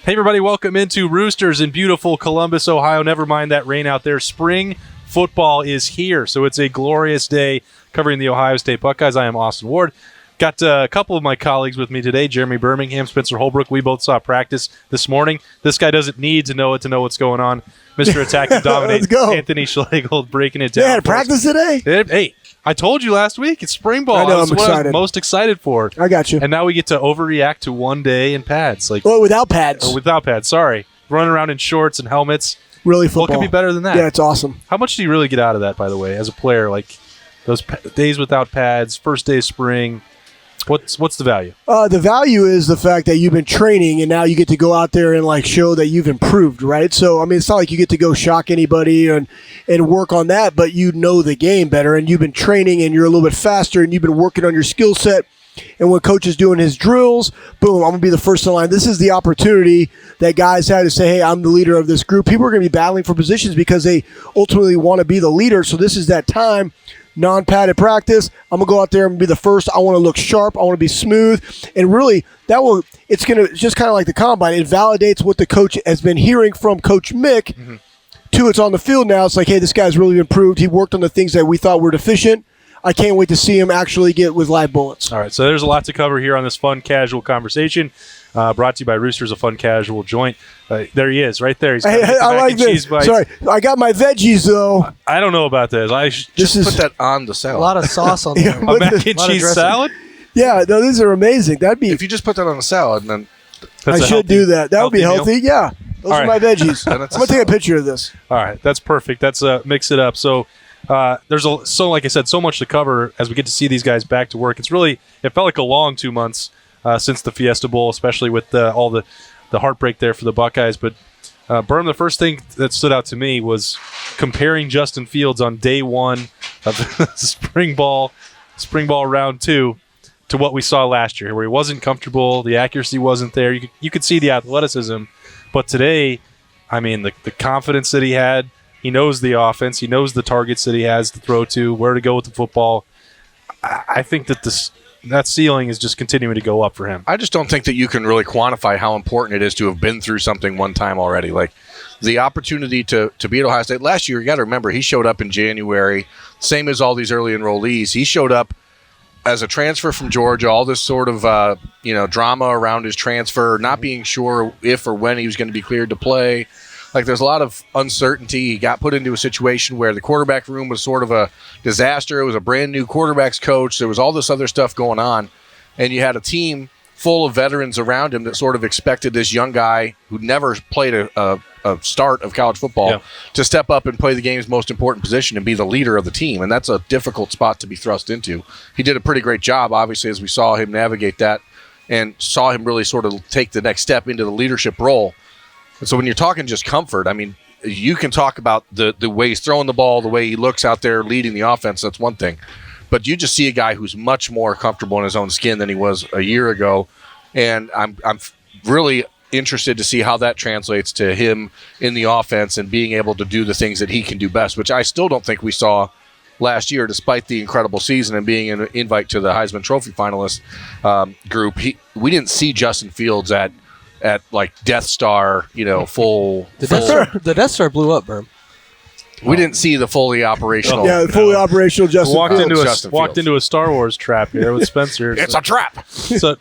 Hey, everybody, welcome into Roosters in beautiful Columbus, Ohio. Never mind that rain out there. Spring football is here, so it's a glorious day covering the Ohio State Buckeyes. I am Austin Ward. Got a couple of my colleagues with me today, Jeremy Birmingham, Spencer Holbrook. We both saw practice this morning. This guy doesn't need to know it to know what's going on. Mr. Attack and Dominate, Let's go. Anthony Schlegel, breaking it down. They had practice today? Hey, I told you last week, it's spring ball. I know, That's I'm what I excited. was most excited for. I got you. And now we get to overreact to one day in pads. Well, without pads. Or without pads, sorry. Running around in shorts and helmets. Really football. What could be better than that? Yeah, it's awesome. How much do you really get out of that, by the way, as a player? Like those days without pads, first day of spring. What's the value? The value is the fact that you've been training and now you get to go out there and like show that you've improved, right? So, I mean, it's not like you get to go shock anybody and work on that, but you know the game better and you've been training and you're a little bit faster and you've been working on your skill set. And when coach is doing his drills, boom, I'm going to be the first in line. This is the opportunity that guys had to say, hey, I'm the leader of this group. People are going to be battling for positions because they ultimately want to be the leader. So this is that time. Non-padded practice. I'm going to go out there and be the first. I want to look sharp. I want to be smooth. And really, it's just kind of like the combine. It validates what the coach has been hearing from Coach Mick to it's on the field now. It's like, hey, this guy's really improved. He worked on the things that we thought were deficient. I can't wait to see him actually get with live bullets. All right, so there's a lot to cover here on this fun, casual conversation. Brought to you by Roosters, a fun, casual joint. There he is, right there. He's got I like this. Sorry, I got my veggies, though. I don't know about this. Put that on the salad. A lot of sauce on there. A mac and cheese salad? Yeah, no, these are amazing. That'd be. If you just put that on the salad, then I should do that. That would be healthy. meal? Yeah, those are my veggies. I'm That's gonna take a picture of this. All right, that's perfect. That's mix it up. So there's like I said, so much to cover as we get to see these guys back to work. It felt like a long 2 months since the Fiesta Bowl, especially with all the heartbreak there for the Buckeyes. But Berm, the first thing that stood out to me was comparing Justin Fields on day one of spring ball round 2 to what we saw last year, where he wasn't comfortable, the accuracy wasn't there. You could see the athleticism, but today, I mean, the confidence that he had. He knows the offense. He knows the targets that he has to throw to, where to go with the football. I think that that ceiling is just continuing to go up for him. I just don't think that you can really quantify how important it is to have been through something one time already. Like the opportunity to be at Ohio State last year, you got to remember he showed up in January, same as all these early enrollees. He showed up as a transfer from Georgia, all this sort of drama around his transfer, not being sure if or when he was going to be cleared to play. Like there's a lot of uncertainty. He got put into a situation where the quarterback room was sort of a disaster. It was a brand new quarterbacks coach. There was all this other stuff going on. And you had a team full of veterans around him that sort of expected this young guy who never played a start of college football to step up and play the game's most important position and be the leader of the team. And that's a difficult spot to be thrust into. He did a pretty great job, obviously, as we saw him navigate that and saw him really sort of take the next step into the leadership role. And so when you're talking just comfort, I mean, you can talk about the way he's throwing the ball, the way he looks out there leading the offense. That's one thing. But you just see a guy who's much more comfortable in his own skin than he was a year ago. And I'm really interested to see how that translates to him in the offense and being able to do the things that he can do best, which I still don't think we saw last year, despite the incredible season and being an invite to the Heisman Trophy finalist group. We didn't see Justin Fields at like Death Star, full. The Death Star blew up, Berm. We didn't see the fully operational. Yeah, fully operational Justin Fields. Walked into a Star Wars trap here with Spencer. It's a trap. So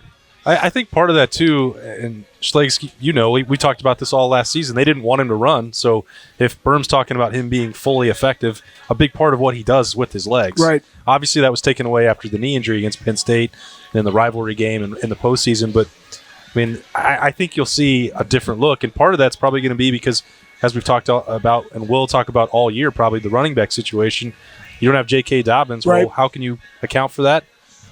I think part of that too, and Schlegel, we talked about this all last season. They didn't want him to run, so if Berm's talking about him being fully effective, a big part of what he does is with his legs. Right. Obviously, that was taken away after the knee injury against Penn State and the rivalry game in the postseason, but I mean, I think you'll see a different look, and part of that's probably going to be because, as we've talked about and will talk about all year, probably the running back situation. You don't have J.K. Dobbins. Right. Well, how can you account for that?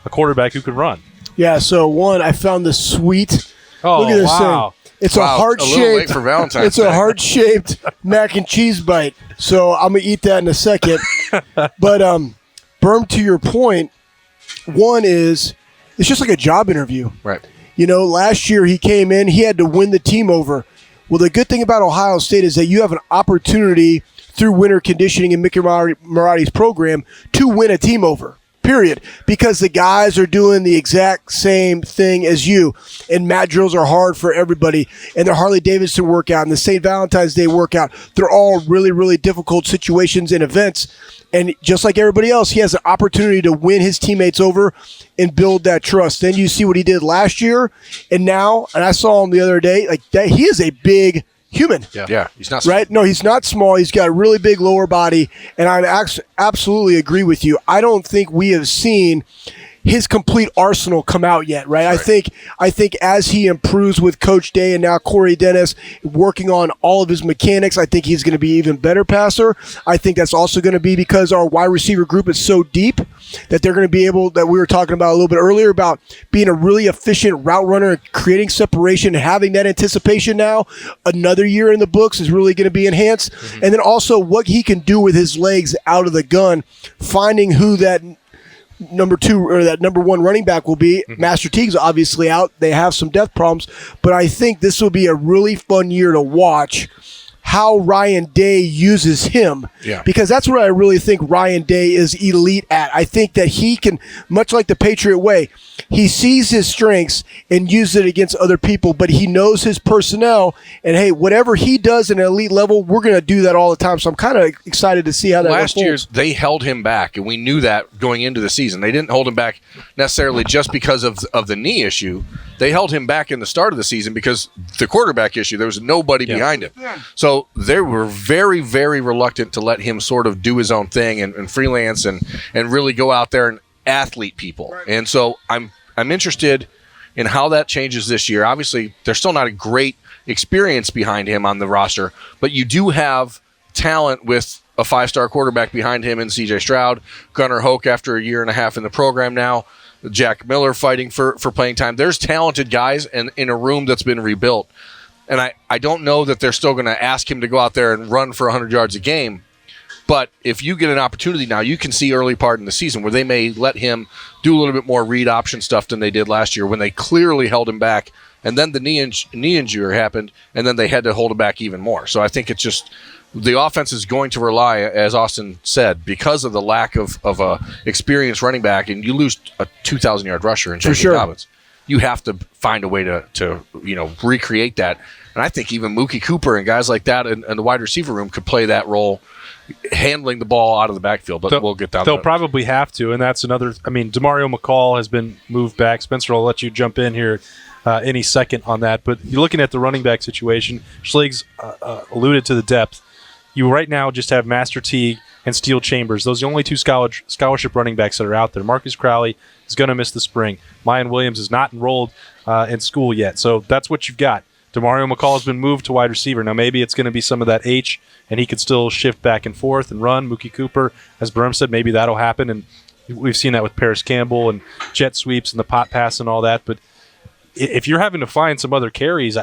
A quarterback who can run. Yeah, so one, I found this sweet. Oh, look at this wow. thing. It's a little late for Valentine's It's a heart-shaped mac and cheese bite. So I'm going to eat that in a second. But, Berm, to your point, one is it's just like a job interview. Right. Last year he came in, he had to win the team over. Well, the good thing about Ohio State is that you have an opportunity through winter conditioning and Mickey Marotti's program to win a team over. period, because the guys are doing the exact same thing as you. And mat drills are hard for everybody. And the Harley-Davidson workout and the St. Valentine's Day workout, they're all really, really difficult situations and events. And just like everybody else, he has an opportunity to win his teammates over and build that trust. Then you see what he did last year and now, and I saw him the other day, like that, he is a big human. Yeah, he's not small. Right? No, he's not small. He's got a really big lower body, and I absolutely agree with you. I don't think we have seen his complete arsenal come out yet, right? I think as he improves with Coach Day and now Corey Dennis working on all of his mechanics, I think he's going to be even better passer. I think that's also going to be because our wide receiver group is so deep that they're going to be able, that we were talking about a little bit earlier, about being a really efficient route runner and creating separation, having that anticipation now. Another year in the books is really going to be enhanced. Mm-hmm. And then also what he can do with his legs out of the gun, finding who that number 2 or that number 1 running back will be. Mm-hmm. Master Teague's obviously out. They have some depth problems, but I think this will be a really fun year to watch how Ryan Day uses him. Yeah. Because that's what I really think Ryan Day is elite at. I think that he can, much like the Patriot way, he sees his strengths and uses it against other people, but he knows his personnel, and hey, whatever he does at an elite level, we're going to do that all the time. So I'm kind of excited to see how that Last year, unfolds. they held him back, and we knew that going into the season. They didn't hold him back necessarily just because of the knee issue. They held him back in the start of the season because the quarterback issue, there was nobody behind him. Yeah. So they were very, very reluctant to let him sort of do his own thing and freelance and really go out there and athlete people. Right. And so I'm interested in how that changes this year. Obviously, there's still not a great experience behind him on the roster, but you do have talent with a 5-star quarterback behind him in C.J. Stroud, Gunnar Hoke after a year and a half in the program now, Jack Miller fighting for playing time. There's talented guys and in a room that's been rebuilt. And I don't know that they're still going to ask him to go out there and run for 100 yards a game. But if you get an opportunity now, you can see early part in the season where they may let him do a little bit more read option stuff than they did last year when they clearly held him back. And then the knee injury happened, and then they had to hold him back even more. So I think it's just the offense is going to rely, as Austin said, because of the lack of a experienced running back, and you lose a 2,000-yard rusher in J.K. Dobbins. You have to find a way to recreate that. And I think even Mookie Cooper and guys like that in the wide receiver room could play that role, handling the ball out of the backfield. But we'll get down to that. They'll probably have to, and that's another – I mean, DeMario McCall has been moved back. Spencer, I'll let you jump in here any second on that. But you're looking at the running back situation. Schleg's alluded to the depth. You right now just have Master Teague and Steele Chambers. Those are the only 2 scholarship running backs that are out there. Marcus Crowley is going to miss the spring. Mayan Williams is not enrolled in school yet. So that's what you've got. DeMario McCall has been moved to wide receiver. Now maybe it's going to be some of that H, and he could still shift back and forth and run. Mookie Cooper, as Berm said, maybe that'll happen. And we've seen that with Paris Campbell and jet sweeps and the pot pass and all that. But if you're having to find some other carries,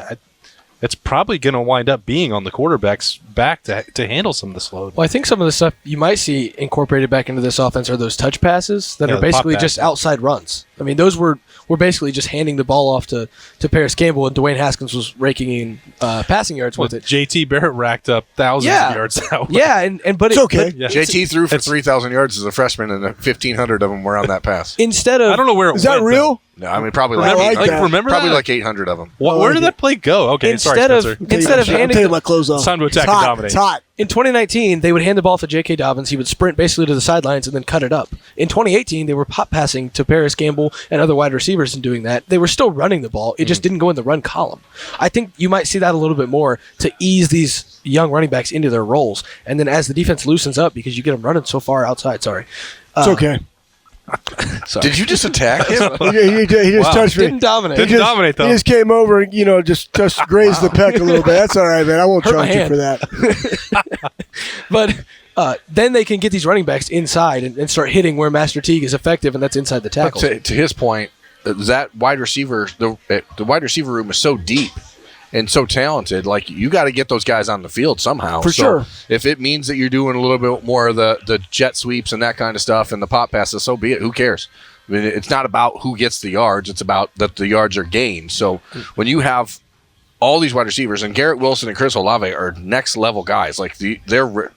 it's probably going to wind up being on the quarterback's back to handle some of this load. Well, I think some of the stuff you might see incorporated back into this offense are those touch passes that are basically just outside runs. I mean, those were basically just handing the ball off to Paris Campbell, and Dwayne Haskins was raking in passing yards with it. JT Barrett racked up thousands of yards that way. Yeah, but it's okay. JT threw for 3,000 yards as a freshman, and 1,500 of them were on that pass. Instead of I don't know where it is went, that real? No, I mean probably remember probably that? like 800 of them. Where did that play go? Okay, instead sorry, of Spencer. handing my clothes off. It's time to attack It's hot. and dominate. It's hot. In 2019, they would hand the ball to J.K. Dobbins. He would sprint basically to the sidelines and then cut it up. In 2018, they were pop passing to Paris Campbell and other wide receivers and doing that. They were still running the ball. It just didn't go in the run column. I think you might see that a little bit more to ease these young running backs into their roles. And then as the defense loosens up, because you get them running so far outside, it's okay. Did you just attack him? he just touched me. Didn't dominate. Didn't dominate, though. He just came over and, just grazed the peck a little bit. That's all right, man. I won't charge you for that. But then they can get these running backs inside and start hitting where Master Teague is effective, and that's inside the tackle. To his point, that wide receiver, the wide receiver room is so deep and so talented. Like, you got to get those guys on the field somehow. For sure. If it means that you're doing a little bit more of the jet sweeps and that kind of stuff and the pop passes, so be it. Who cares? I mean, it's not about who gets the yards. It's about that the yards are gained. So when you have all these wide receivers, and Garrett Wilson and Chris Olave are next level guys. Like they're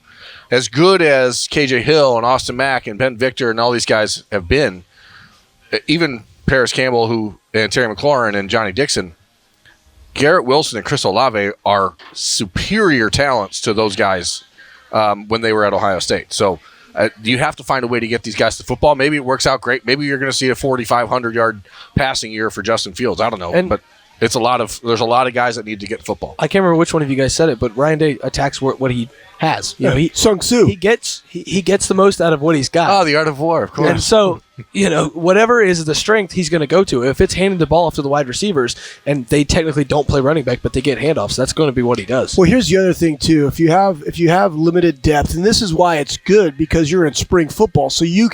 as good as KJ Hill and Austin Mack and Ben Victor and all these guys have been, even Paris Campbell and Terry McLaurin and Johnny Dixon, Garrett Wilson and Chris Olave are superior talents to those guys when they were at Ohio State. So you have to find a way to get these guys to football. Maybe it works out great. Maybe you're going to see a 4,500-yard passing year for Justin Fields. I don't know. But there's a lot of guys that need to get football. I can't remember which one of you guys said it, but Ryan Day attacks what he has. Sung Soo. He gets the most out of what he's got. Oh, the art of war, of course. And so, whatever is the strength he's going to go to. If it's handing the ball off to the wide receivers, and they technically don't play running back, but they get handoffs, that's going to be what he does. Well, here's the other thing too. If you have limited depth, and this is why it's good because you're in spring football, so you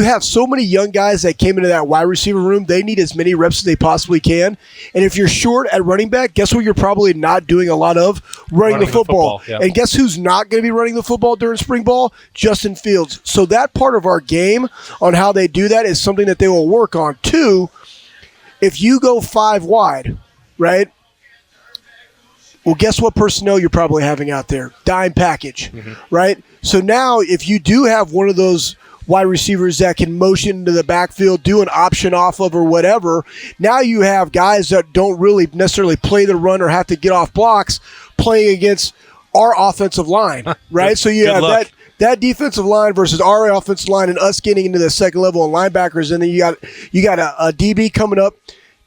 have so many young guys that came into that wide receiver room. They need as many reps as they possibly can. And if you're short at running back, guess what? You're probably not doing a lot of running the football. Yeah. And guess who's not going to be running the football during spring ball? Justin Fields. So that part of our game on how they do that is something that they will work on. Two, if you go 5 wide, right? Well, guess what personnel you're probably having out there? Dime package, right? So now if you do have one of those wide receivers that can motion into the backfield, do an option off of or whatever, now you have guys that don't really necessarily play the run or have to get off blocks playing against our offensive line, right? So you have that defensive line versus our offensive line and us getting into the second level and linebackers, and then you got a DB coming up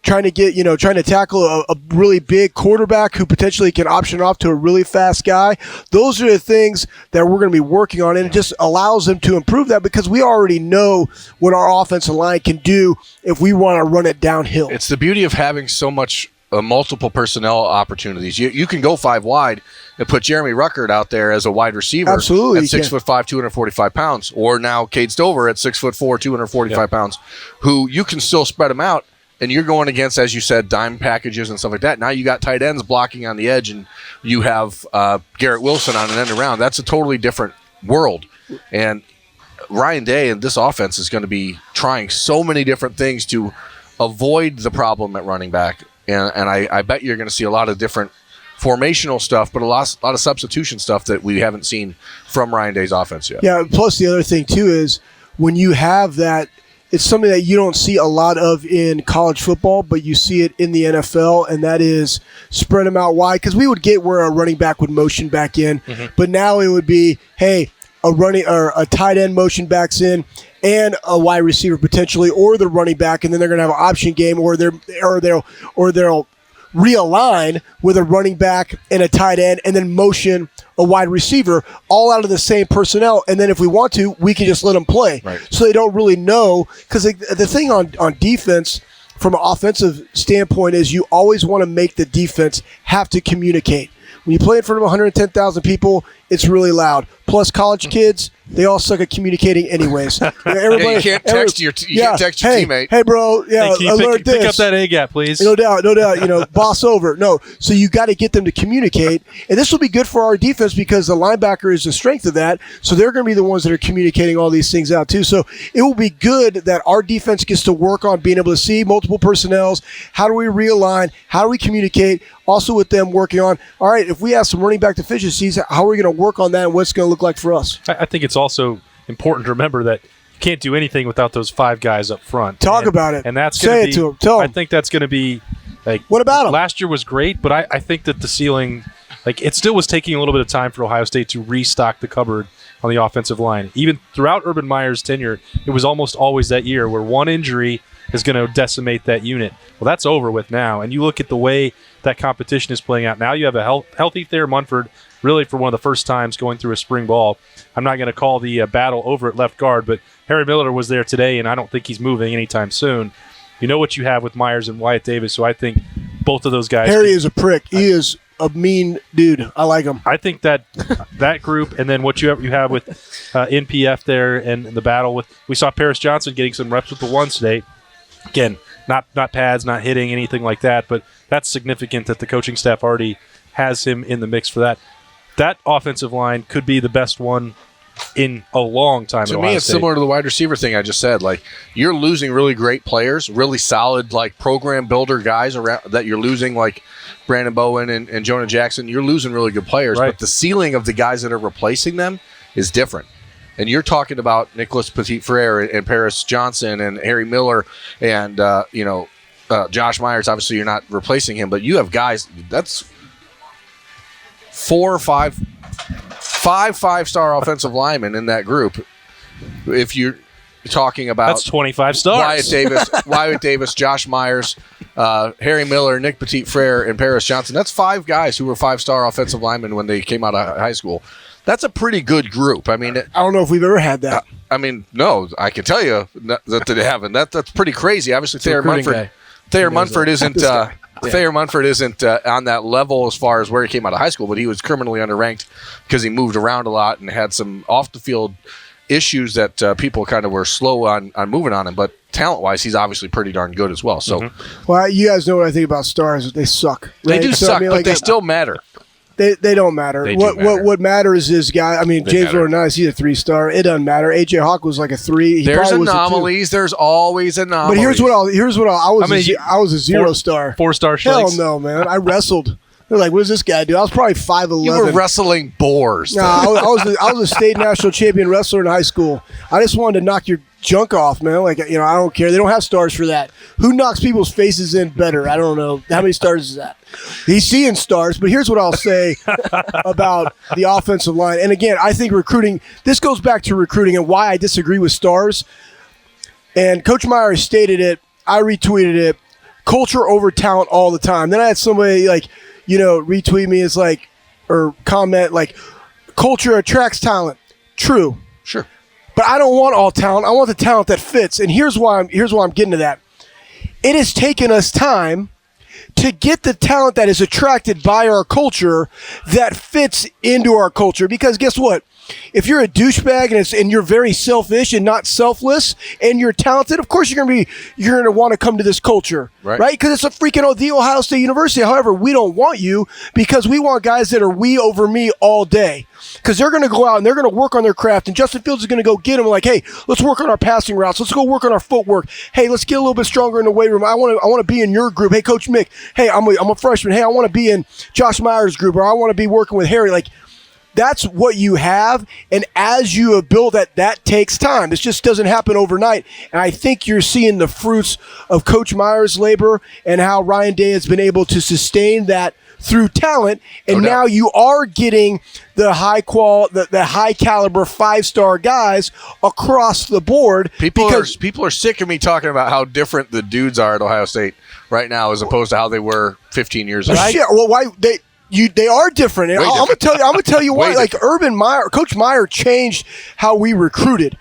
trying to tackle a really big quarterback who potentially can option off to a really fast guy. Those are the things that we're going to be working on, and it just allows them to improve that because we already know what our offensive line can do if we want to run it downhill. It's the beauty of having so much multiple personnel opportunities. You can go 5 wide and put Jeremy Ruckert out there as a wide receiver. Absolutely, at 6'5", 245 pounds, or now Cade Stover at 6'4", 245 pounds, who you can still spread them out, and you're going against, as you said, dime packages and stuff like that. Now you got tight ends blocking on the edge, and you have Garrett Wilson on an end around. That's a totally different world. And Ryan Day and this offense is going to be trying so many different things to avoid the problem at running back. And I bet you're going to see a lot of different formational stuff, but a lot of substitution stuff that we haven't seen from Ryan Day's offense yet. Yeah, plus the other thing, too, is when you have that, it's something that you don't see a lot of in college football, but you see it in the NFL, and that is spread them out wide. Because we would get where a running back would motion back in, but now it would be, hey, a tight end motion backs in, and a wide receiver potentially, or the running back, and then they're going to have an option game, or they'll realign with a running back and a tight end, and then motion a wide receiver, all out of the same personnel. And then if we want to, we can just let them play. Right. So they don't really know, because the thing on defense from an offensive standpoint is you always want to make the defense have to communicate. When you play in front of 110,000 people, it's really loud. Plus, college kids, they all suck at communicating anyways. You can't text your teammate. Hey, bro, Hey, can you pick up that A gap, please? No doubt. Boss over. No, so you got to get them to communicate, and this will be good for our defense because the linebacker is the strength of that, so they're going to be the ones that are communicating all these things out too. So it will be good that our defense gets to work on being able to see multiple personnels. How do we realign? How do we communicate? Also with them working on, all right, if we have some running back deficiencies, how are we going to work on that and what's going to look like for us? I think it's also important to remember that you can't do anything without those 5 guys up front. Talk about it. And that's Say it to them. Tell them. I think that's going to be like. What about them? Last year was great, but I think that the ceiling, it still was taking a little bit of time for Ohio State to restock the cupboard on the offensive line. Even throughout Urban Meyer's tenure, it was almost always that year where one injury is going to decimate that unit. Well, that's over with now. And you look at the way that competition is playing out. Now you have a healthy Thayer Munford, really for one of the first times going through a spring ball. I'm not going to call the battle over at left guard, but Harry Miller was there today, and I don't think he's moving anytime soon. You know what you have with Myers and Wyatt Davis, so I think both of those guys. Harry is a prick. He is a mean dude. I like him. I think that group, and then what you have with NPF there and the battle with. We saw Paris Johnson getting some reps with the ones today. Again, not pads, not hitting, anything like that, but that's significant that the coaching staff already has him in the mix for that. That offensive line could be the best one in a long time. To me, it's similar to the wide receiver thing I just said. Like, you're losing really great players, really solid, like, program builder guys around that you're losing, like Brandon Bowen and Jonah Jackson. You're losing really good players, right. But the ceiling of the guys that are replacing them is different. And you're talking about Nicholas Petit-Frere and Paris Johnson and Harry Miller and, Josh Myers. Obviously, you're not replacing him, but you have guys, that's 4 or 5 five-star offensive linemen in that group. If you're talking about that's 25 stars. Wyatt Davis, Josh Myers, Harry Miller, Nick Petit-Frere, and Paris Johnson. That's 5 guys who were 5-star offensive linemen when they came out of high school. That's a pretty good group. I mean, I don't know if we've ever had that. No, I can tell you that they haven't. That's pretty crazy. Obviously, Thayer Munford isn't on that level as far as where he came out of high school, but he was criminally underranked because he moved around a lot and had some off the field issues that people kind of were slow on moving on him. But talent-wise, he's obviously pretty darn good as well. So, well, you guys know what I think about stars. They suck. Right? They do suck, but they still matter. They don't matter. What matters is James Ornice, he's a 3-star. It doesn't matter. AJ Hawk was like a 3. There's anomalies. There's always anomalies. But I was a 0-star. 4-star Hell Schlegs. no, man. I wrestled. They're like, what does this guy do? I was probably 5'11". You were wrestling boars. No, I was a state national champion wrestler in high school. I just wanted to knock your junk off, man. I don't care. They don't have stars for that. Who knocks people's faces in better? I don't know. How many stars is that? He's seeing stars, but here's what I'll say about the offensive line. And again, I think recruiting, this goes back to recruiting and why I disagree with stars. And Coach Meyer stated it. I retweeted it. Culture over talent all the time. Then I had somebody retweet me or comment culture attracts talent. True. Sure. But I don't want all talent. I want the talent that fits. And here's why I'm getting to that. It has taken us time to get the talent that is attracted by our culture that fits into our culture. Because guess what? If you're a douchebag and you're very selfish and not selfless and you're talented, of course you're gonna want to come to this culture, right? Because it's a freaking the Ohio State University. However, we don't want you because we want guys that are we over me all day. Because they're going to go out and they're going to work on their craft, and Justin Fields is going to go get them like, hey, let's work on our passing routes. Let's go work on our footwork. Hey, let's get a little bit stronger in the weight room. I want to be in your group. Hey, Coach Mick. Hey, I'm a freshman. Hey, I want to be in Josh Myers' group, or I want to be working with Harry. That's what you have, and as you have built that takes time. This just doesn't happen overnight, and I think you're seeing the fruits of Coach Myers' labor and how Ryan Day has been able to sustain that through talent, and now you are getting the high caliber 5-star guys across the board. People are sick of me talking about how different the dudes are at Ohio State right now as opposed to how they were 15 years ago. Shit, well, why they are different. And I'm gonna tell you why. Urban Meyer, Coach Meyer changed how we recruited.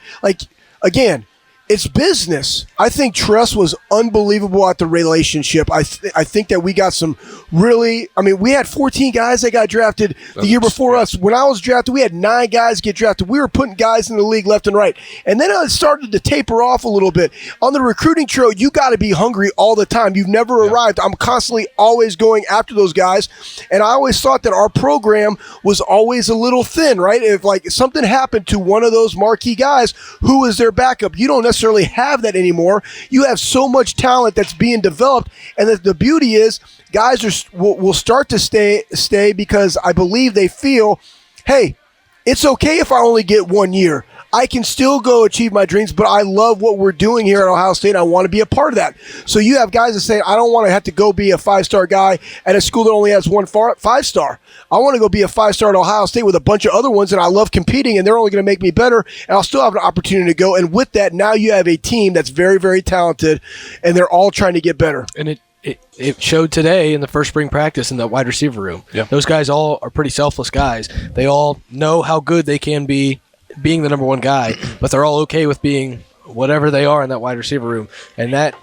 Again, it's business. I think Tress was unbelievable at the relationship. I think that we got some really – we had 14 guys that got drafted the year before us. When I was drafted, we had 9 guys get drafted. We were putting guys in the league left and right. And then it started to taper off a little bit. On the recruiting trail, you got to be hungry all the time. You've never arrived. I'm constantly always going after those guys. And I always thought that our program was always a little thin, right? If something happened to one of those marquee guys, who was their backup? You don't necessarily have that anymore. You have so much talent that's being developed, and the beauty is guys will start to stay because I believe they feel, hey, it's okay if I only get 1 year. I can still go achieve my dreams, but I love what we're doing here at Ohio State. I want to be a part of that. So you have guys that say, I don't want to have to go be a 5-star guy at a school that only has one 5-star. I want to go be a 5-star at Ohio State with a bunch of other ones, and I love competing, and they're only going to make me better, and I'll still have an opportunity to go. And with that, now you have a team that's very, very talented, and they're all trying to get better. And it showed today in the first spring practice in the wide receiver room. Yeah. Those guys all are pretty selfless guys. They all know how good they can be being the number one guy, but they're all okay with being whatever they are in that wide receiver room. And that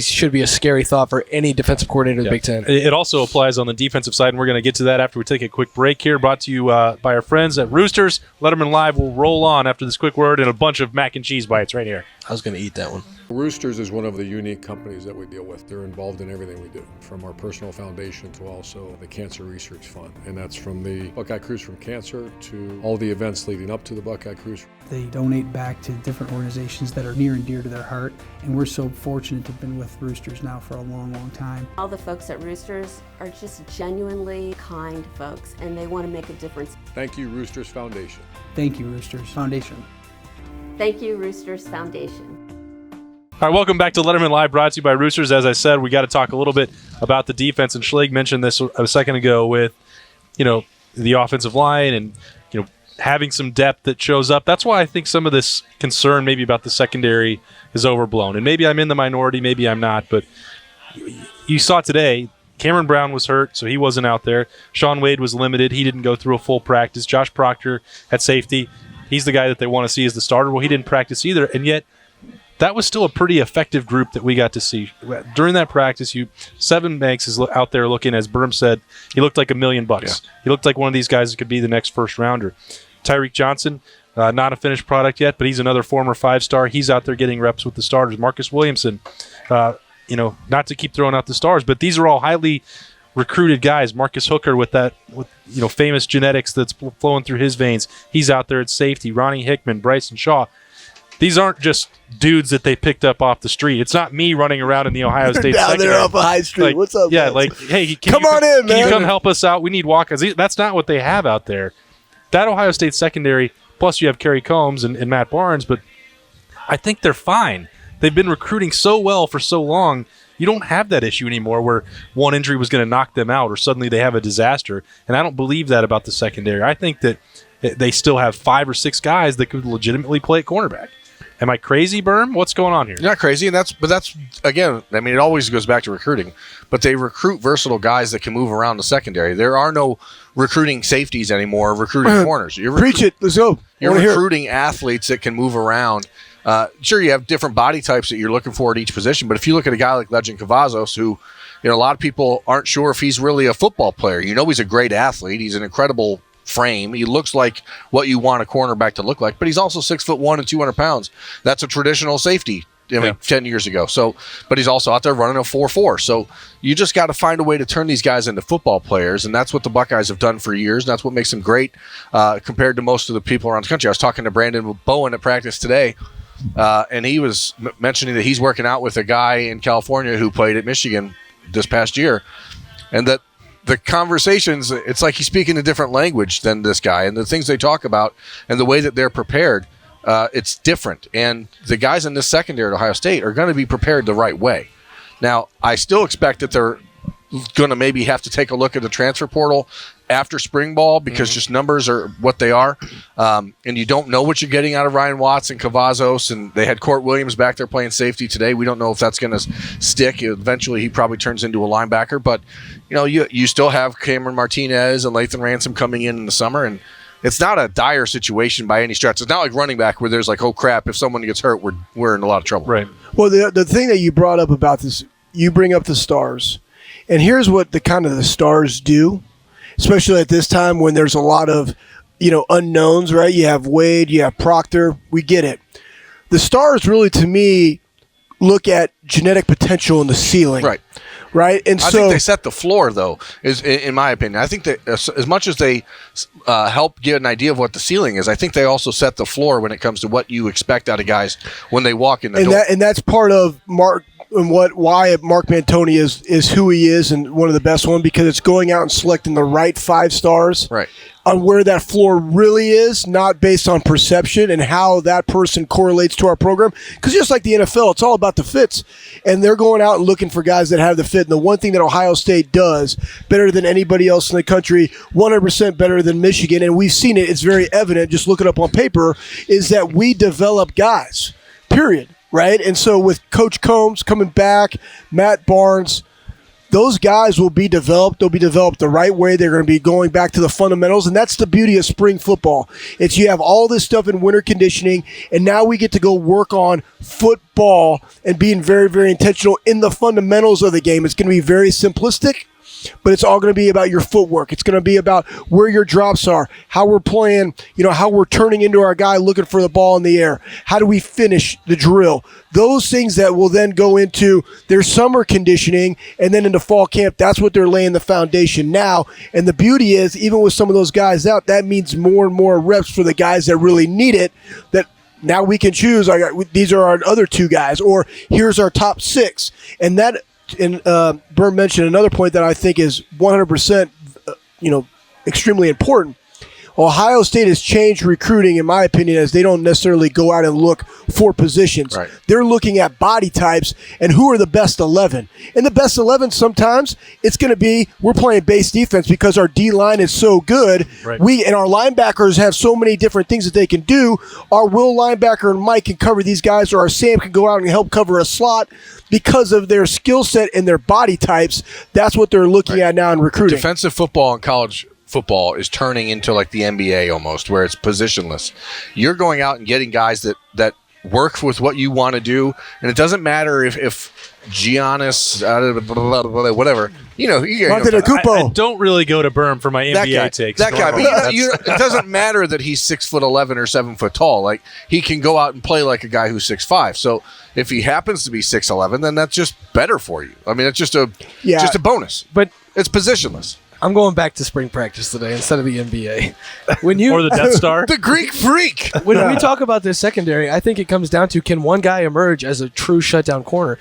should be a scary thought for any defensive coordinator in the Big Ten. It also applies on the defensive side, and we're going to get to that after we take a quick break here, brought to you by our friends at Roosters. Lettermen Live will roll on after this quick word and a bunch of mac and cheese bites right here. I was going to eat that one. Roosters is one of the unique companies that we deal with. They're involved in everything we do, from our personal foundation to also the Cancer Research Fund. And that's from the Buckeye Cruise from Cancer to all the events leading up to the Buckeye Cruise. They donate back to different organizations that are near and dear to their heart, and we're so fortunate to have been with Roosters now for a long, long time. All the folks at Roosters are just genuinely kind folks, and they want to make a difference. Thank you, Roosters Foundation. Thank you, Roosters Foundation. Thank you, Roosters Foundation. All right, welcome back to Lettermen Live, brought to you by Roosters. As I said, we got to talk a little bit about the defense, and Schlegel mentioned this a second ago with, the offensive line and, having some depth that shows up. That's why I think some of this concern maybe about the secondary is overblown. And maybe I'm in the minority, maybe I'm not, but you saw today, Cameron Brown was hurt, so he wasn't out there. Sean Wade was limited. He didn't go through a full practice. Josh Proctor at safety. He's the guy that they want to see as the starter. Well, he didn't practice either, and yet that was still a pretty effective group that we got to see. During that practice, Seven Banks is out there looking, as Berm said, he looked like $1 million. Yeah. He looked like one of these guys that could be the next first-rounder. Tyreek Johnson, not a finished product yet, but he's another former 5-star. He's out there getting reps with the starters. Marcus Williamson, not to keep throwing out the stars, but these are all highly recruited guys. Marcus Hooker with famous genetics that's flowing through his veins. He's out there at safety. Ronnie Hickman, Bryson Shaw. These aren't just dudes that they picked up off the street. It's not me running around in the Ohio State down secondary. there off of High Street. What's up? Yeah, man? Hey, come on in, man. Can you come help us out? We need walk-ons. That's not what they have out there. That Ohio State secondary, plus you have Kerry Combs and Matt Barnes, but I think they're fine. They've been recruiting so well for so long. You don't have that issue anymore where one injury was going to knock them out or suddenly they have a disaster. And I don't believe that about the secondary. I think that they still have 5 or 6 guys that could legitimately play at cornerback. Am I crazy, Berm? What's going on here? You're not crazy, but that's again. I mean, it always goes back to recruiting. But they recruit versatile guys that can move around the secondary. There are no recruiting safeties anymore. Recruiting corners. Preach it. Let's go. You're recruiting athletes that can move around. Sure, you have different body types that you're looking for at each position. But if you look at a guy like Legend Cavazos, who, a lot of people aren't sure if he's really a football player. He's a great athlete. He's an incredible frame. He looks like what you want a cornerback to look like, but he's also 6'1" and 200 pounds. That's a traditional safety. 10 years ago. So, but he's also out there running a 4.4. So you just got to find a way to turn these guys into football players, and that's what the Buckeyes have done for years. And that's what makes them great compared to most of the people around the country. I was talking to Brandon Bowen at practice today, and he was mentioning that he's working out with a guy in California who played at Michigan this past year, and that the conversations, it's like he's speaking a different language than this guy, and the things they talk about and the way that they're prepared, it's different. And the guys in this secondary at Ohio State are going to be prepared the right way. Now, I still expect that they're going to maybe have to take a look at the transfer portal after spring ball because just numbers are what they are. And you don't know what you're getting out of Ryan Watts and Cavazos, and they had Court Williams back there playing safety today. We don't know if that's going to stick. Eventually, he probably turns into a linebacker. But, you still have Cameron Martinez and Lathan Ransom coming in the summer, and it's not a dire situation by any stretch. It's not like running back where there's like, oh, crap, if someone gets hurt, we're in a lot of trouble. Right. Well, the thing that you brought up about this, you bring up the stars. And here's what the stars do, especially at this time when there's a lot of, unknowns, right? You have Wade, you have Proctor. We get it. The stars really, to me, look at genetic potential in the ceiling. Right? And I think they set the floor, though, is in my opinion. I think that as much as they help get an idea of what the ceiling is, I think they also set the floor when it comes to what you expect out of guys when they walk in the door. And that's part of Mark and why Mark Mantoni is who he is and one of the best one, because it's going out and selecting the right 5 stars on where that floor really is, not based on perception and how that person correlates to our program. Because just like the NFL, it's all about the fits, and they're going out and looking for guys that have the fit. And the one thing that Ohio State does better than anybody else in the country, 100% better than Michigan, and we've seen it, it's very evident, just look it up on paper, is that we develop guys, period. Right? And so with Coach Combs coming back, Matt Barnes, those guys will be developed. They'll be developed the right way. They're going to be going back to the fundamentals, and that's the beauty of spring football. It's you have all this stuff in winter conditioning, and now we get to go work on football and being very, very intentional in the fundamentals of the game. It's going to be very simplistic, but it's all going to be about your footwork. It's going to be about where your drops are, how we're playing, how we're turning into our guy looking for the ball in the air. How do we finish the drill? Those things that will then go into their summer conditioning, and then into fall camp, that's what they're laying the foundation now. And the beauty is, even with some of those guys out, that means more and more reps for the guys that really need it, that now we can choose, these are our other 2 guys, or here's our top 6. And that, Berm mentioned another point that I think is 100%, extremely important. Ohio State has changed recruiting, in my opinion, as they don't necessarily go out and look for positions. Right. They're looking at body types and who are the best 11. And the best 11, sometimes it's going to be, we're playing base defense because our D-line is so good. Right. And our linebackers have so many different things that they can do. Our Will linebacker and Mike can cover these guys, or our Sam can go out and help cover a slot. Because of their skill set and their body types, that's what they're looking at now in recruiting. Defensive football in college football is turning into like the NBA almost, where it's positionless. You're going out and getting guys that work with what you want to do, and it doesn't matter if Giannis, whatever, I don't really go to Berm for my NBA takes. That guy, but it doesn't matter that he's 6'11" or 7 foot tall. Like, he can go out and play like a guy who's 6'5". So if he happens to be 6'11", then that's just better for you. I mean, it's just a bonus. But it's positionless. I'm going back to spring practice today instead of the NBA. Or the Death Star. The Greek Freak. When we talk about this secondary, I think it comes down to, can one guy emerge as a true shutdown corner?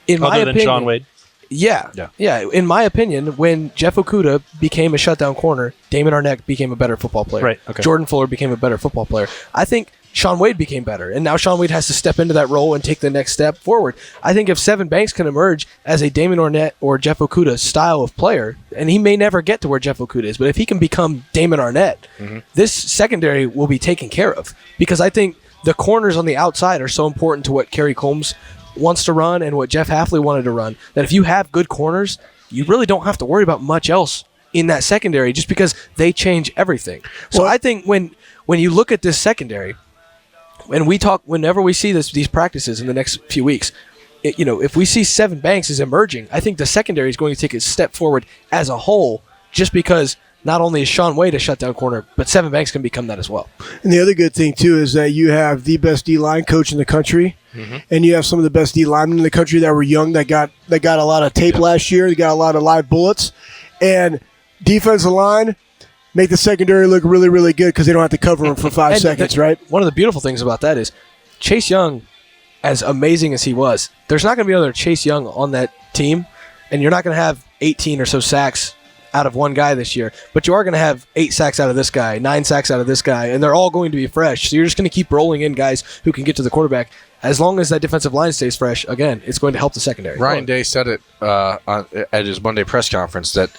In my opinion, than Shaun Wade? Yeah. In my opinion, when Jeff Okudah became a shutdown corner, Damon Arnett became a better football player. Right, okay. Jordan Fuller became a better football player. I think Shaun Wade became better, and now Shaun Wade has to step into that role and take the next step forward. I think if Sevyn Banks can emerge as a Damon Arnett or Jeff Okudah style of player, and he may never get to where Jeff Okudah is, but if he can become Damon Arnett, this secondary will be taken care of, because I think the corners on the outside are so important to what Kerry Combs wants to run and what Jeff Hafley wanted to run, that if you have good corners, you really don't have to worry about much else in that secondary, just because they change everything. So I think when you look at this secondary, and whenever we see these practices in the next few weeks, if we see Sevyn Banks is emerging, I think the secondary is going to take a step forward as a whole, just because not only is Shaun Wade a shutdown corner, but Sevyn Banks can become that as well. And the other good thing, too, is that you have the best D-line coach in the country, and you have some of the best D-linemen in the country that were young, that got a lot of tape last year. They got a lot of live bullets. And defensive line, make the secondary look really, really good because they don't have to cover them for 5 seconds, right? One of the beautiful things about that is Chase Young, as amazing as he was, there's not going to be another Chase Young on that team, and you're not going to have 18 or so sacks out of one guy this year, but you are going to have 8 sacks out of this guy, 9 sacks out of this guy, and they're all going to be fresh. So you're just going to keep rolling in guys who can get to the quarterback. As long as that defensive line stays fresh, again, it's going to help the secondary. Ryan Day said it at his Monday press conference that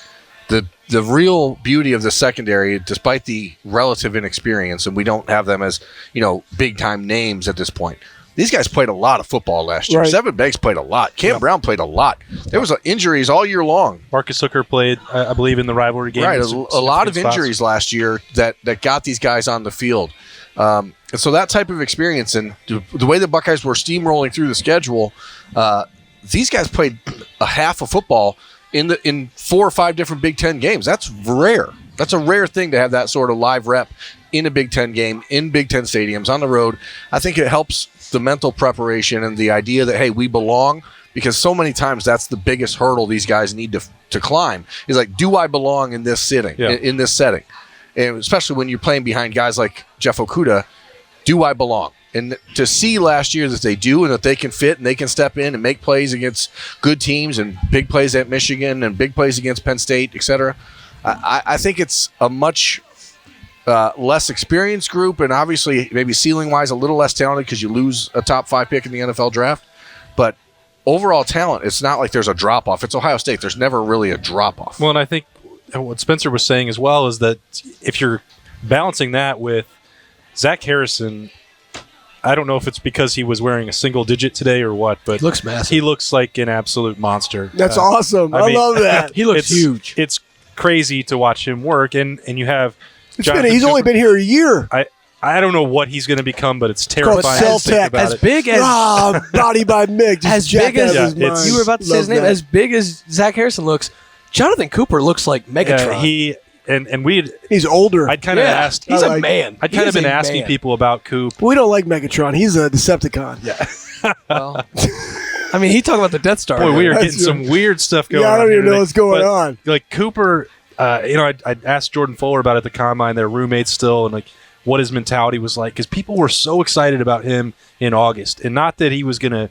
the real beauty of the secondary, despite the relative inexperience, and we don't have them as big time names at this point. These guys played a lot of football last year. Right. Sevyn Banks played a lot. Cam Brown played a lot. There was injuries all year long. Marcus Hooker played, I believe, in the rivalry game. Right, a lot of injuries last year that got these guys on the field. And so that type of experience, and the way the Buckeyes were steamrolling through the schedule, these guys played a half of football in 4 or 5 different Big Ten games. That's rare. That's a rare thing to have that sort of live rep in a Big Ten game, in Big Ten stadiums, on the road. I think it helps the mental preparation and the idea that, hey, we belong, because so many times that's the biggest hurdle these guys need to climb, is like, do I belong in this in this setting? And especially when you're playing behind guys like Jeff Okudah, do I belong? And to see last year that they do, and that they can fit and they can step in and make plays against good teams, and big plays at Michigan and big plays against Penn State, etc. I think it's a much less experienced group, and obviously maybe ceiling-wise a little less talented because you lose a top 5 pick in the NFL draft. But overall talent, it's not like there's a drop-off. It's Ohio State. There's never really a drop-off. Well, and I think what Spencer was saying as well is that if you're balancing that with Zach Harrison, I don't know if it's because he was wearing a single digit today or what, but he looks massive. He looks like an absolute monster. That's awesome. I love that. He looks huge. It's crazy to watch him work, and you have he's only been here a year. I don't know what he's going to become, but it's terrifying to think about as big as Body by Mick, just as big as his mind. you were about to say his name, as big as Zach Harrison looks, Jonathan Cooper looks like Megatron. He's older. I'd kind of asked. He's a man. I'd kind of been asking people about Coop. We don't like Megatron. He's a Decepticon. Yeah. Well, I mean, he talked about the Death Star. Boy, we are getting some weird stuff going on. Yeah, I don't even here know what's going on. Like Cooper, I asked Jordan Fuller about it at the combine. They're roommates still, and like what his mentality was like, because people were so excited about him in August, and not that he was going to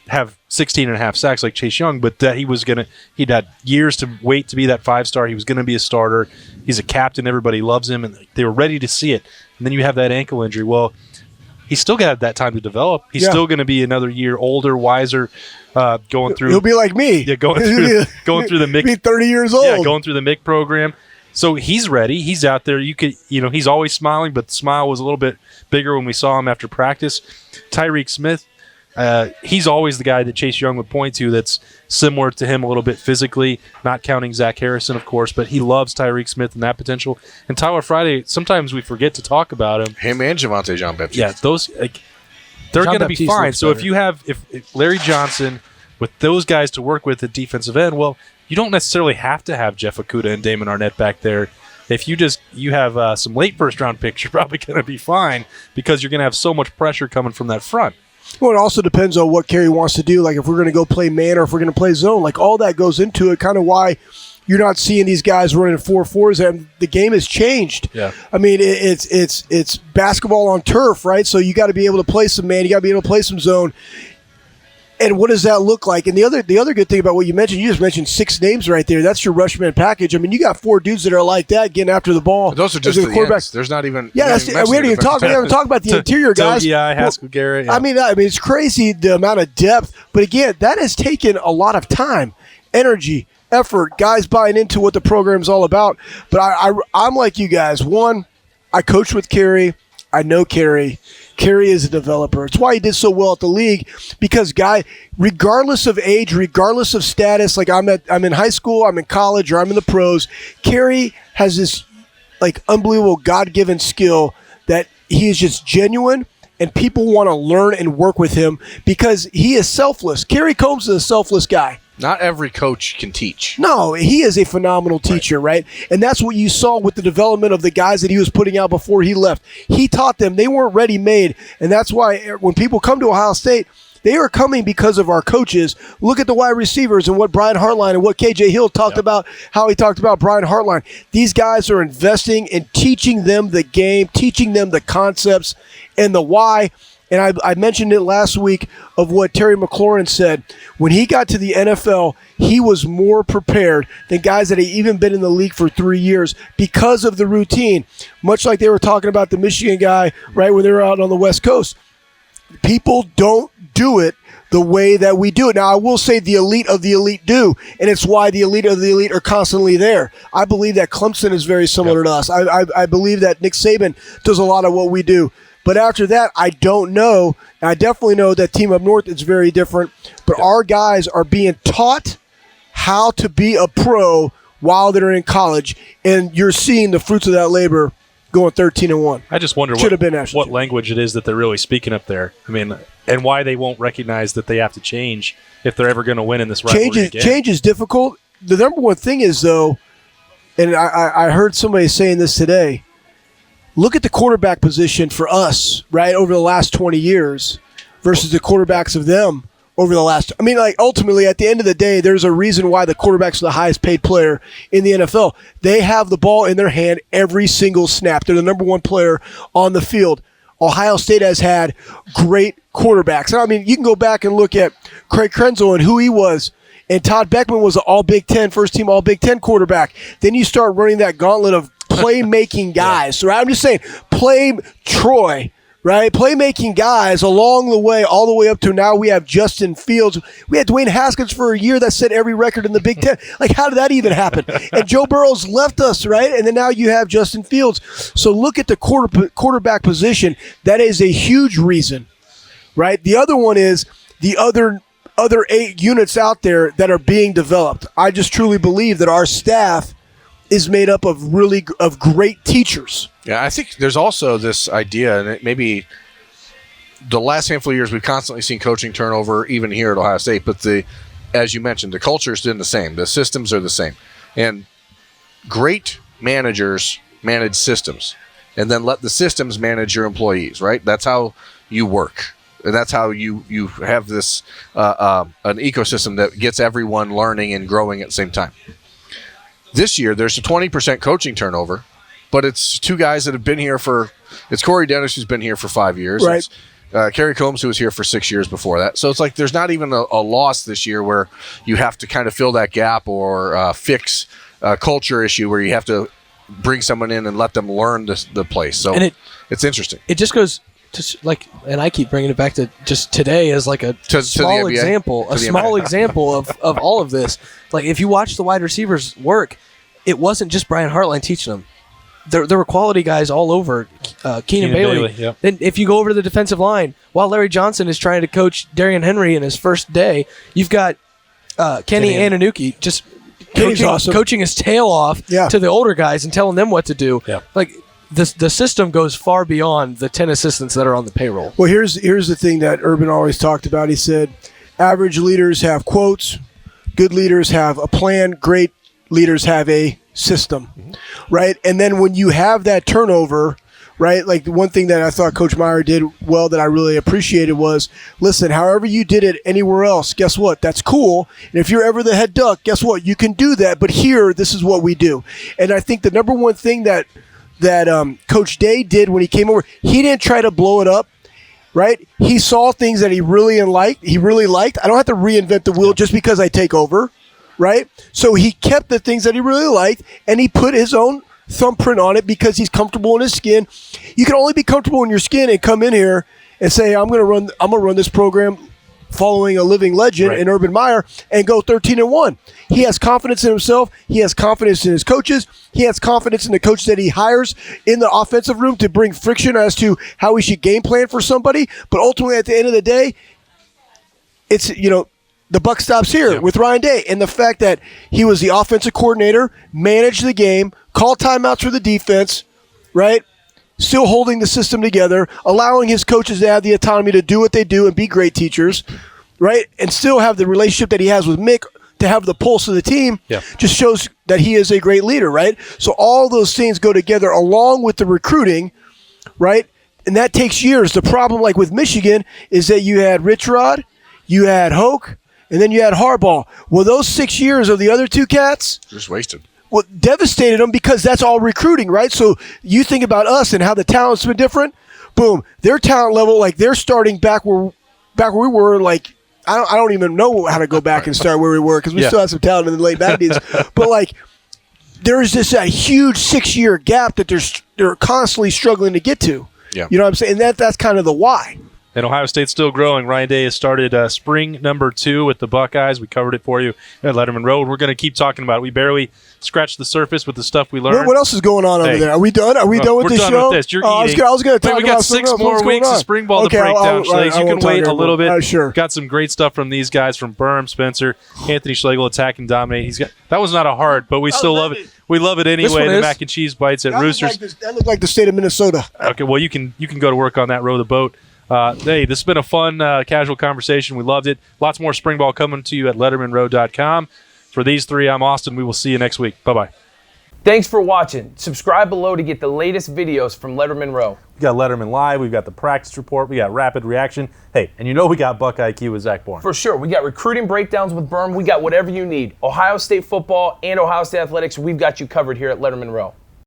have 16 and a half sacks like Chase Young, but that he'd had years to wait to be that 5-star. He was going to be a starter. He's a captain. Everybody loves him, and they were ready to see it. And then you have that ankle injury. Well, he's still got that time to develop. He's still going to be another year older, wiser, going through. He'll be like me. Yeah, going through the MIC. Be 30 years old. Yeah, going through the MIC program. So he's ready. He's out there. He's always smiling, but the smile was a little bit bigger when we saw him after practice. Tyreek Smith, he's always the guy that Chase Young would point to that's similar to him a little bit physically, not counting Zach Harrison, of course, but he loves Tyreek Smith and that potential. And Tyler Friday, sometimes we forget to talk about him. Him and Javonte Jean-Baptiste. Yeah, those they're going to be fine. So if you have if Larry Johnson with those guys to work with at defensive end, well, you don't necessarily have to have Jeff Okudah and Damon Arnett back there. If you have some late first-round picks, you're probably going to be fine because you're going to have so much pressure coming from that front. Well, it also depends on what Kerry wants to do. Like if we're going to go play man or if we're going to play zone, like all that goes into it. Kind of why you're not seeing these guys running 4-4s, and the game has changed. Yeah. I mean, it's basketball on turf, right? So you got to be able to play some man. You got to be able to play some zone. And what does that look like? And the other good thing about what you just mentioned 6 names right there. That's your rush man package. I mean, you got 4 dudes that are like that getting after the ball. But those are just the ends. There's not even. Yeah, we haven't even talked about the interior guys. Haskell Garrett. Yeah. I mean, it's crazy the amount of depth. But again, that has taken a lot of time, energy, effort, guys buying into what the program's all about. But I'm like you guys. One, I coach with Kerry. I know Kerry. Kerry is a developer. It's why he did so well at the league, because regardless of age, regardless of status, like I'm in high school, I'm in college, or I'm in the pros, Kerry has this like unbelievable God-given skill that he is just genuine, and people want to learn and work with him because he is selfless. Kerry Combs is a selfless guy. Not every coach can teach. No, he is a phenomenal teacher, right? And that's what you saw with the development of the guys that he was putting out before he left. He taught them. They weren't ready-made, and that's why when people come to Ohio State, they are coming because of our coaches. Look at the wide receivers and what Brian Hartline and what KJ Hill talked about, how he talked about Brian Hartline. These guys are investing in teaching them the game, teaching them the concepts and the why. And I mentioned it last week of what Terry McLaurin said. When he got to the NFL, he was more prepared than guys that had even been in the league for 3 years because of the routine. Much like they were talking about the Michigan guy, right, when they were out on the West Coast. People don't do it the way that we do it. Now, I will say the elite of the elite do, and it's why the elite of the elite are constantly there. I believe that Clemson is very similar to us. I believe that Nick Saban does a lot of what we do. But after that, I don't know. And I definitely know that Team Up North is very different. But our guys are being taught how to be a pro while they're in college. And you're seeing the fruits of that labor going 13-1. I just wonder what language it is that they're really speaking up there. I mean, and why they won't recognize that they have to change if they're ever going to win in this rivalry again. Change is difficult. The number one thing is, though, and I heard somebody saying this today, look at the quarterback position for us, right, over the last 20 years versus the quarterbacks of them over the last. I mean, like, ultimately, at the end of the day, there's a reason why the quarterback's the highest paid player in the NFL. They have the ball in their hand every single snap. They're the number one player on the field. Ohio State has had great quarterbacks. I mean, you can go back and look at Craig Krenzel and who he was. And Todd Beckman was an All-Big Ten, first-team All-Big Ten quarterback. Then you start running that gauntlet of playmaking guys. Right? I'm just saying, Troy, right? Playmaking guys along the way, all the way up to now we have Justin Fields. We had Dwayne Haskins for a year that set every record in the Big Ten. Like, how did that even happen? And Joe Burrow's left us, right? And then now you have Justin Fields. So look at the quarterback position. That is a huge reason, right? The other one is the other 8 units out there that are being developed. I just truly believe that our staff is made up of great teachers. Yeah, I think there's also this idea, and maybe the last handful of years we've constantly seen coaching turnover, even here at Ohio State, but as you mentioned, the culture is still the same. The systems are the same. And great managers manage systems, and then let the systems manage your employees, right? That's how you work. And that's how you have this an ecosystem that gets everyone learning and growing at the same time. This year, there's a 20% coaching turnover, but it's two guys that have been here it's Corey Dennis, who's been here for 5 years. Right. It's Kerry Combs, who was here for 6 years before that. So it's like there's not even a loss this year where you have to kind of fill that gap or fix a culture issue where you have to bring someone in and let them learn the place. So it's interesting. It just goes to and I keep bringing it back to just today as like a small example, of all of this. Like if you watch the wide receivers work, it wasn't just Brian Hartline teaching them. There were quality guys all over. Keenan Bailey. Yep. Then if you go over to the defensive line, while Larry Johnson is trying to coach Darian Henry in his first day, you've got Kenny Ananuki just coaching his tail off to the older guys and telling them what to do. Yeah. Like the system goes far beyond the 10 assistants that are on the payroll. Well, here's the thing that Urban always talked about. He said, average leaders have quotes, good leaders have a plan, great leaders have a system, right? And then when you have that turnover, right, like the one thing that I thought Coach Meyer did well that I really appreciated was, listen, however you did it anywhere else, guess what? That's cool. And if you're ever the head duck, guess what? You can do that. But here, this is what we do. And I think the number one thing that Coach Day did when he came over, he didn't try to blow it up, right? He saw things that he really liked. I don't have to reinvent the wheel just because I take over, right? So he kept the things that he really liked, and he put his own thumbprint on it because he's comfortable in his skin. You can only be comfortable in your skin and come in here and say, I'm going to run this program following a living legend in Urban Meyer and go 13-1. He has confidence in himself. He has confidence in his coaches. He has confidence in the coaches that he hires in the offensive room to bring friction as to how he should game plan for somebody. But ultimately, at the end of the day, it's, the buck stops here with Ryan Day. And the fact that he was the offensive coordinator, managed the game, called timeouts for the defense, right? Still holding the system together, allowing his coaches to have the autonomy to do what they do and be great teachers, right? And still have the relationship that he has with Mick to have the pulse of the team just shows that he is a great leader, right? So all those things go together along with the recruiting, right? And that takes years. The problem, like with Michigan, is that you had Rich Rod, you had Hoke, and then you had Harbaugh. Well, those 6 years of the other two cats Just wasted. Well, devastated them because that's all recruiting, right? So you think about us and how the talent's been different. Boom, their talent level, like they're starting back where we were. Like I don't even know how to go back and start where we were because we still had some talent in the late 90s. But like there's a huge 6-year gap that they're constantly struggling to get to. Yeah, you know what I'm saying? And that's kind of the why. And Ohio State's still growing. Ryan Day has started spring number 2 with the Buckeyes. We covered it for you at Lettermen Row. We're going to keep talking about it. We barely scratched the surface with the stuff we learned. What else is going on over there? Are we done? Are we done with this show? We're done with this. You're eating. I was going to talk about we got 6 more weeks of spring ball to break down, Schlegel. You can wait a little bit. Sure. Got some great stuff from these guys from Berm, Spencer, Anthony Schlegel, Attack and Dominate. That was not a hard, but we still love it. We love it anyway. The mac and cheese bites at Roosters. That looked like the state of Minnesota. Okay, well you can go to work on that, row the boat. Hey, this has been a fun, casual conversation. We loved it. Lots more spring ball coming to you at LettermenRow.com. For these three, I'm Austin. We will see you next week. Bye-bye. Thanks for watching. Subscribe below to get the latest videos from Lettermen Row. We got Letterman Live. We've got the practice report. We got rapid reaction. Hey, and we got Buckeye IQ with Zach Bourne. For sure. We got recruiting breakdowns with Berm. We got whatever you need. Ohio State football and Ohio State athletics, we've got you covered here at Lettermen Row.